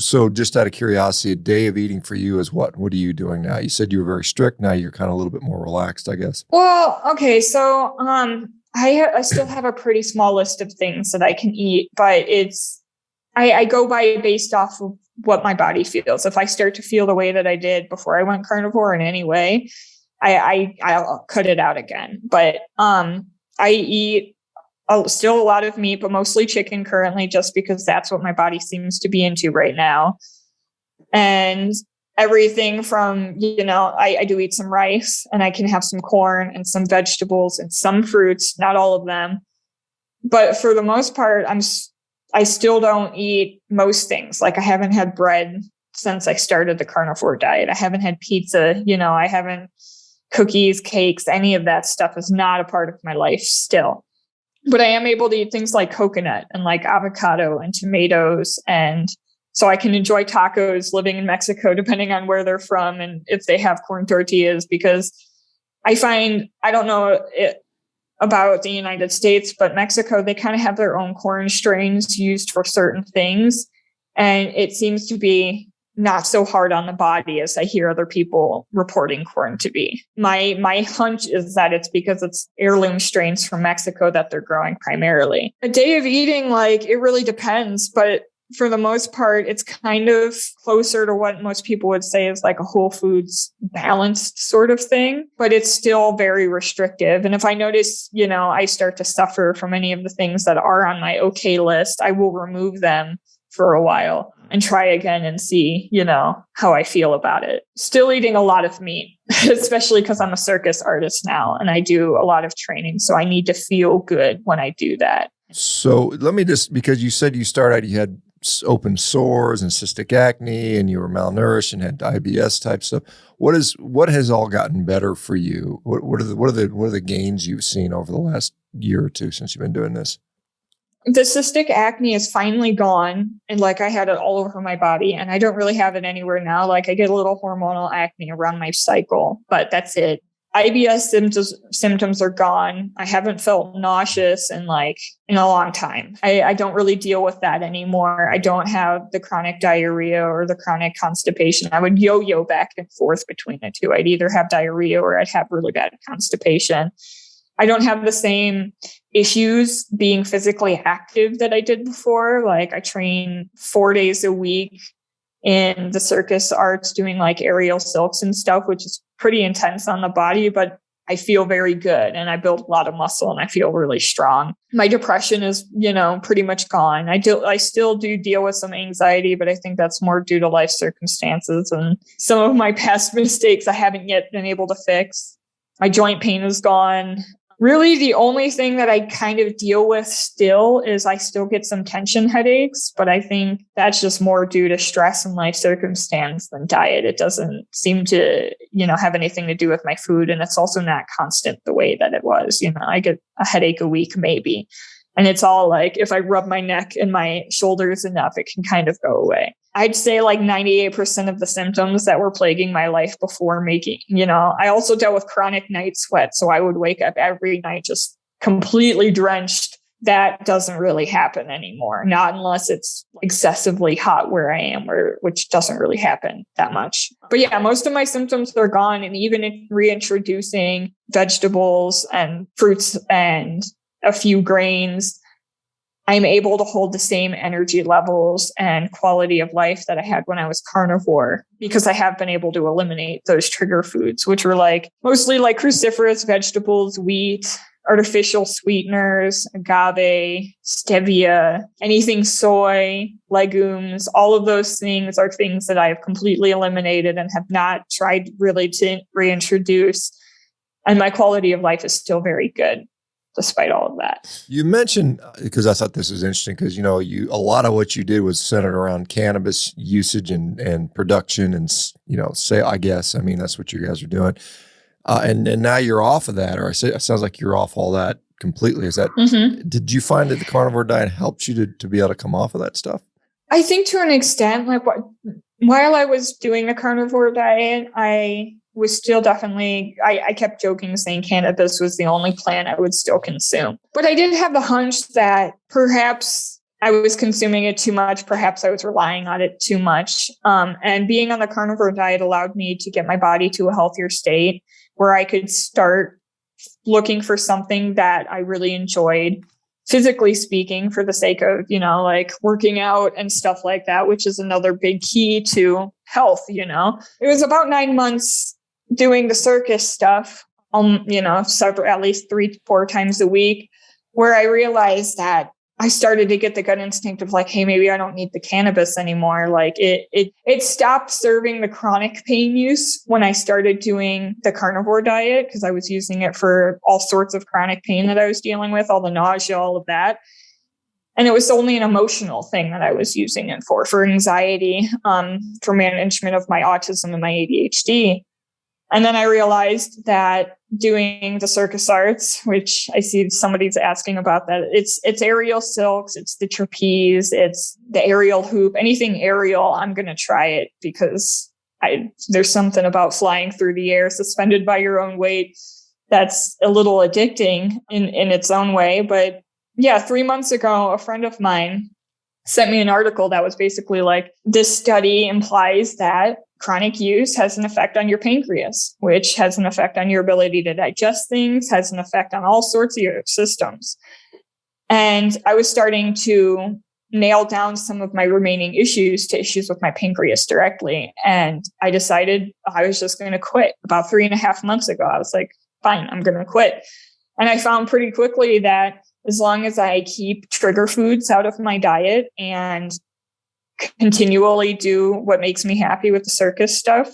So just out of curiosity, a day of eating for you is what? What are you doing now? You said you were very strict. Now you're kind of a little bit more relaxed, I guess. Well, okay. So, I still have a pretty small list of things that I can eat, but I go by based off of what my body feels. If I start to feel the way that I did before I went carnivore in any way, I'll cut it out again. But, I eat still a lot of meat, but mostly chicken currently, just because that's what my body seems to be into right now. And everything from, I do eat some rice, and I can have some corn and some vegetables and some fruits, not all of them. But for the most part, I still don't eat most things. Like I haven't had bread since I started the carnivore diet. I haven't had pizza, I haven't cookies, cakes, any of that stuff is not a part of my life still. But I am able to eat things like coconut and like avocado and tomatoes. And so I can enjoy tacos living in Mexico, depending on where they're from and if they have corn tortillas, because I don't know about the United States, but Mexico, they kind of have their own corn strains used for certain things. And it seems to be not so hard on the body as I hear other people reporting corn to be. My hunch is that it's because it's heirloom strains from Mexico that they're growing primarily. A day of eating, it really depends, but for the most part, it's kind of closer to what most people would say is like a whole foods balanced sort of thing, but it's still very restrictive. And if I notice, I start to suffer from any of the things that are on my okay list, I will remove them for a while and try again and see, how I feel about it. Still eating a lot of meat, especially because I'm a circus artist now and I do a lot of training. So I need to feel good when I do that. So let me because you said you had open sores and cystic acne and you were malnourished and had IBS type stuff. What has all gotten better for you? What are the gains you've seen over the last year or two since you've been doing this? The cystic acne is finally gone, and I had it all over my body, and I don't really have it anywhere now. I get a little hormonal acne around my cycle, but that's it. IBS symptoms are gone. I haven't felt nauseous in a long time. I don't really deal with that anymore. I don't have the chronic diarrhea or the chronic constipation. I would yo-yo back and forth between the two. I'd either have diarrhea or I'd have really bad constipation. I don't have the same issues being physically active that I did before. I train 4 days a week in the circus arts doing aerial silks and stuff, which is pretty intense on the body, but I feel very good and I build a lot of muscle and I feel really strong. My depression is, pretty much gone. I still do deal with some anxiety, but I think that's more due to life circumstances and some of my past mistakes I haven't yet been able to fix. My joint pain is gone. Really, the only thing that I kind of deal with still is I still get some tension headaches, but I think that's just more due to stress and life circumstance than diet. It doesn't seem to, have anything to do with my food. And it's also not constant the way that it was. I get a headache a week, maybe. And it's all if I rub my neck and my shoulders enough, it can kind of go away. I'd say 98% of the symptoms that were plaguing my life before I also dealt with chronic night sweat. So I would wake up every night just completely drenched. That doesn't really happen anymore. Not unless it's excessively hot where I am, which doesn't really happen that much. But yeah, most of my symptoms are gone. And even in reintroducing vegetables and fruits and a few grains, I'm able to hold the same energy levels and quality of life that I had when I was carnivore, because I have been able to eliminate those trigger foods, which were mostly cruciferous vegetables, wheat, artificial sweeteners, agave, stevia, anything soy, legumes. All of those things are things that I have completely eliminated and have not tried really to reintroduce. And my quality of life is still very good despite all of that. You mentioned, because I thought this was interesting, because a lot of what you did was centered around cannabis usage and production, and that's what you guys are doing, and now you're off of that, or it sounds like you're off all that completely. Is that? Mm-hmm. Did you find that the carnivore diet helped you to be able to come off of that stuff? I think to an extent, while I was doing the carnivore diet, I was still definitely, I kept joking saying cannabis was the only plant I would still consume. But I did have the hunch that perhaps I was consuming it too much. Perhaps I was relying on it too much. And being on the carnivore diet allowed me to get my body to a healthier state where I could start looking for something that I really enjoyed, physically speaking, for the sake of, like working out and stuff like that, which is another big key to health. It was about 9 months doing the circus stuff, several, at least 3-4 times a week, where I realized that I started to get the gut instinct of like, hey, maybe I don't need the cannabis anymore. Like it stopped serving the chronic pain use when I started doing the carnivore diet, because I was using it for all sorts of chronic pain that I was dealing with, all the nausea, all of that. And it was only an emotional thing that I was using it for anxiety, for management of my autism and my ADHD. And then I realized that doing the circus arts, which I see somebody's asking about that, it's aerial silks, it's the trapeze, it's the aerial hoop, anything aerial, I'm going to try it because there's something about flying through the air suspended by your own weight that's a little addicting in its own way. But yeah, 3 months ago, a friend of mine sent me an article that was basically like, this study implies that chronic use has an effect on your pancreas, which has an effect on your ability to digest things, has an effect on all sorts of your systems. And I was starting to nail down some of my remaining issues to issues with my pancreas directly. And I decided I was just going to quit about 3.5 months ago. I was like, fine, I'm going to quit. And I found pretty quickly that as long as I keep trigger foods out of my diet and continually do what makes me happy with the circus stuff,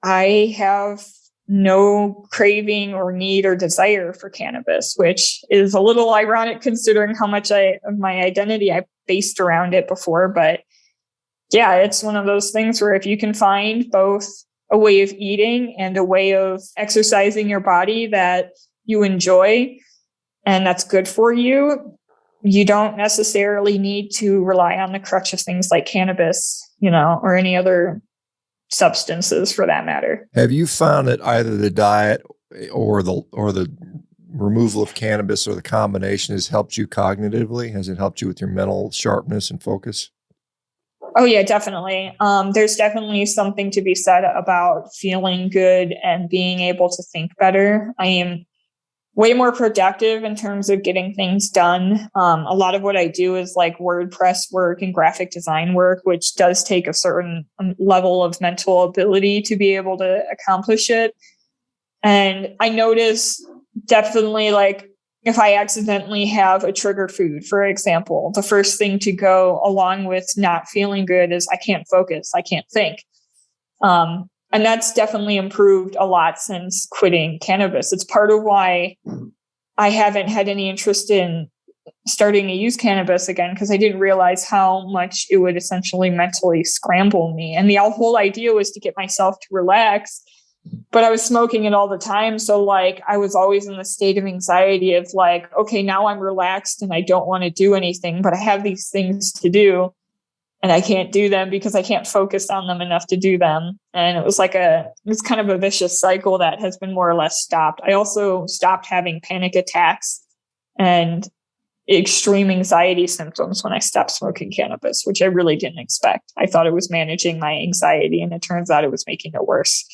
I have no craving or need or desire for cannabis, which is a little ironic considering how much of my identity I based around it before. But yeah, it's one of those things where if you can find both a way of eating and a way of exercising your body that you enjoy and that's good for you, you don't necessarily need to rely on the crutch of things like cannabis, or any other substances for that matter. Have you found that either the diet or the removal of cannabis or the combination has helped you cognitively? Has it helped you with your mental sharpness and focus? Oh yeah, definitely. There's definitely something to be said about feeling good and being able to think better. I am way more productive in terms of getting things done. A lot of what I do is like WordPress work and graphic design work, which does take a certain level of mental ability to be able to accomplish it. And I notice definitely, like, if I accidentally have a trigger food, for example, the first thing to go along with not feeling good is I can't focus, I can't think. And that's definitely improved a lot since quitting cannabis. It's part of why I haven't had any interest in starting to use cannabis again, because I didn't realize how much it would essentially mentally scramble me. And the whole idea was to get myself to relax, but I was smoking it all the time. So like I was always in the state of anxiety of like, okay, now I'm relaxed and I don't want to do anything, but I have these things to do. And I can't do them because I can't focus on them enough to do them. And it was it's kind of a vicious cycle that has been more or less stopped. I also stopped having panic attacks and extreme anxiety symptoms when I stopped smoking cannabis, which I really didn't expect. I thought it was managing my anxiety, and it turns out it was making it worse.